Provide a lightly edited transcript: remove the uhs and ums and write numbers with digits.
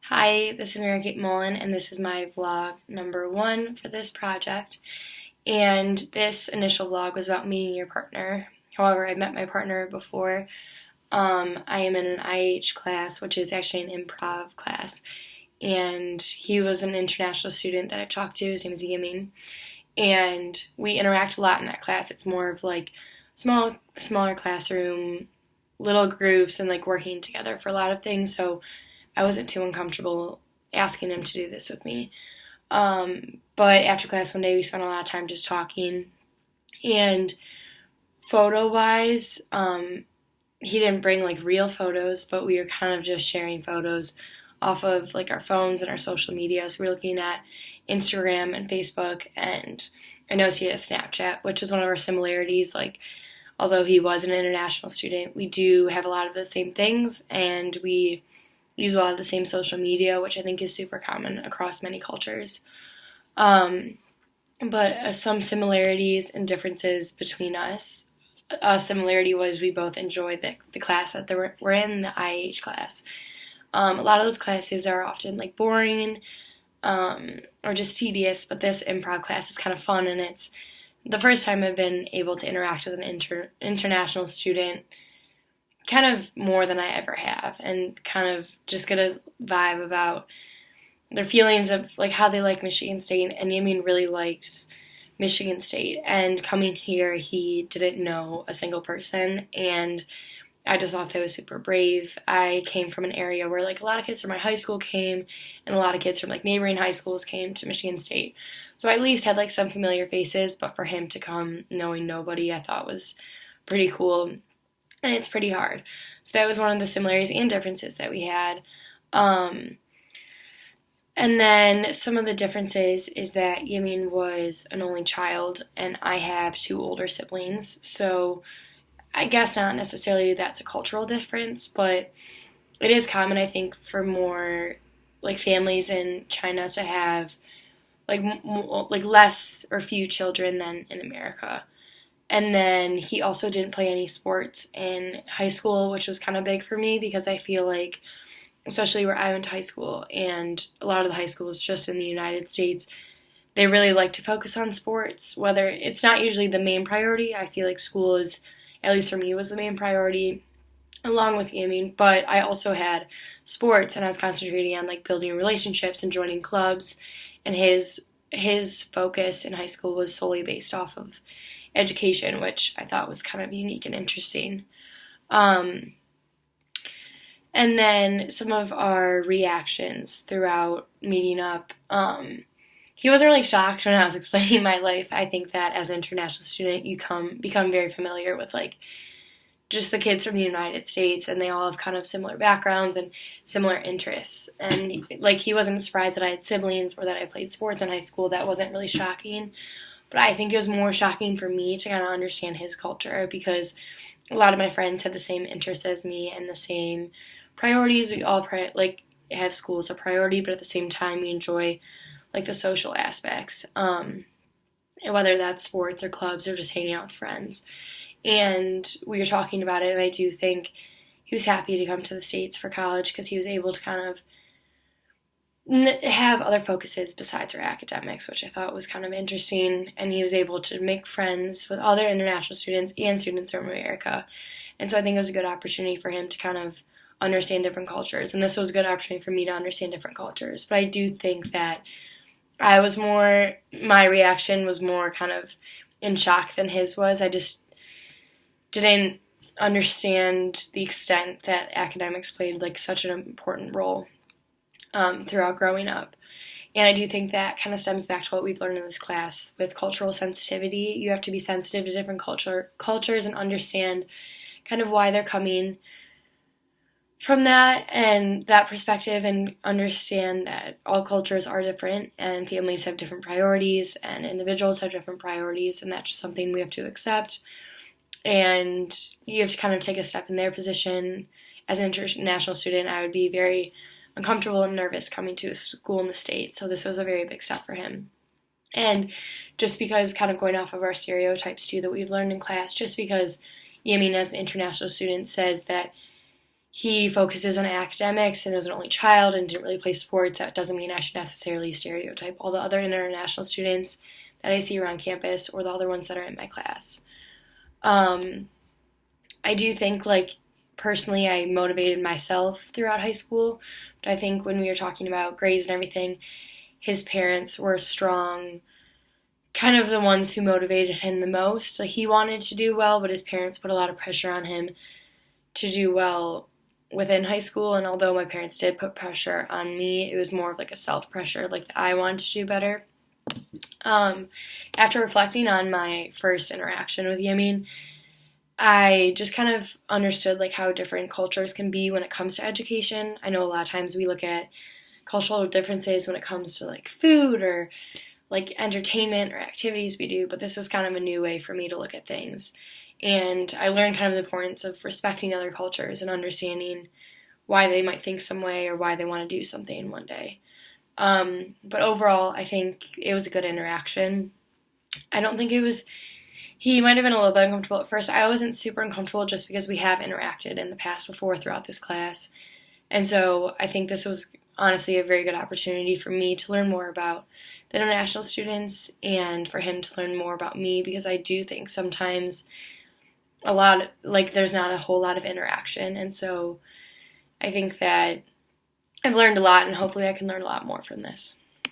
Hi, this is Mary Kate Mullen, and this is my vlog number 1 for this project. And this initial vlog was about meeting your partner. However, I met my partner before. I am in an IH class, which is actually an improv class, and he was an international student that I talked to. His name is Yamin, and we interact a lot in that class. It's more of like smaller classroom, little groups, and like working together for a lot of things. So I wasn't too uncomfortable asking him to do this with me. But after class one day, we spent a lot of time just talking. And photo-wise, he didn't bring like real photos, but we were kind of just sharing photos off of like our phones and our social media. So we were looking at Instagram and Facebook, and I noticed he had a Snapchat, which is one of our similarities. Like, although he was an international student, we do have a lot of the same things, and we use a lot of the same social media, which I think is super common across many cultures. But some similarities and differences between us. A similarity was we both enjoyed the class that we're in, the IH class. A lot of those classes are often like boring or just tedious, but this improv class is kind of fun, and it's the first time I've been able to interact with an international student kind of more than I ever have, and kind of just get a vibe about their feelings of like how they like Michigan State. And Yamin really likes Michigan State, and coming here he didn't know a single person, and I just thought that was super brave. I came from an area where like a lot of kids from my high school came, and a lot of kids from like neighboring high schools came to Michigan State, so I at least had like some familiar faces. But for him to come knowing nobody, I thought was pretty cool, and it's pretty hard. So that was one of the similarities and differences that we had. And then some of the differences is that Yamin was an only child, and I have 2 older siblings. So I guess not necessarily that's a cultural difference, but it is common, I think, for more like families in China to have like less or few children than in America. And then he also didn't play any sports in high school, which was kind of big for me because I feel like, especially where I went to high school and a lot of the high schools just in the United States, they really like to focus on sports. Whether it's not usually the main priority, I feel like school is, at least for me, was the main priority along with gaming. But I also had sports, and I was concentrating on like building relationships and joining clubs. And his focus in high school was solely based off of education, which I thought was kind of unique and interesting. And then some of our reactions throughout meeting up. He wasn't really shocked when I was explaining my life. I think that as an international student, you become very familiar with like just the kids from the United States, and they all have kind of similar backgrounds and similar interests. And like he wasn't surprised that I had siblings or that I played sports in high school. That wasn't really shocking. But I think it was more shocking for me to kind of understand his culture, because a lot of my friends had the same interests as me and the same priorities. We all have school as a priority, but at the same time we enjoy like the social aspects, and whether that's sports or clubs or just hanging out with friends. And we were talking about it, and I do think he was happy to come to the States for college because he was able to kind of have other focuses besides our academics, which I thought was kind of interesting. And he was able to make friends with other international students and students from America. And so I think it was a good opportunity for him to kind of understand different cultures. And this was a good opportunity for me to understand different cultures. But I do think that my reaction was more kind of in shock than his was. I just didn't understand the extent that academics played like such an important role throughout growing up. And I do think that kind of stems back to what we've learned in this class with cultural sensitivity. You have to be sensitive to different cultures and understand kind of why they're coming from that and that perspective, and understand that all cultures are different and families have different priorities and individuals have different priorities, and that's just something we have to accept. And you have to kind of take a step in their position. As an international student, I would be very uncomfortable and nervous coming to a school in the States, so this was a very big step for him. And just because, kind of going off of our stereotypes too that we've learned in class, just because Yamin as an international student says that he focuses on academics and was an only child and didn't really play sports. That doesn't mean I should necessarily stereotype all the other international students that I see around campus or the other ones that are in my class. I do think, like, personally, I motivated myself throughout high school, but I think when we were talking about grades and everything, his parents were strong, kind of the ones who motivated him the most. Like, he wanted to do well, but his parents put a lot of pressure on him to do well within high school. And although my parents did put pressure on me, it was more of like a self pressure, like I wanted to do better. After reflecting on my first interaction with Yamin, I just kind of understood like how different cultures can be when it comes to education. I know a lot of times we look at cultural differences when it comes to like food or like entertainment or activities we do, but this was kind of a new way for me to look at things. And I learned kind of the importance of respecting other cultures and understanding why they might think some way or why they want to do something one day. But overall, I think it was a good interaction. I don't think it was, he might have been a little bit uncomfortable at first. I wasn't super uncomfortable just because we have interacted in the past before throughout this class. And so I think this was honestly a very good opportunity for me to learn more about the international students and for him to learn more about me, because I do think sometimes there's not a whole lot of interaction. And so I think that I've learned a lot, and hopefully I can learn a lot more from this.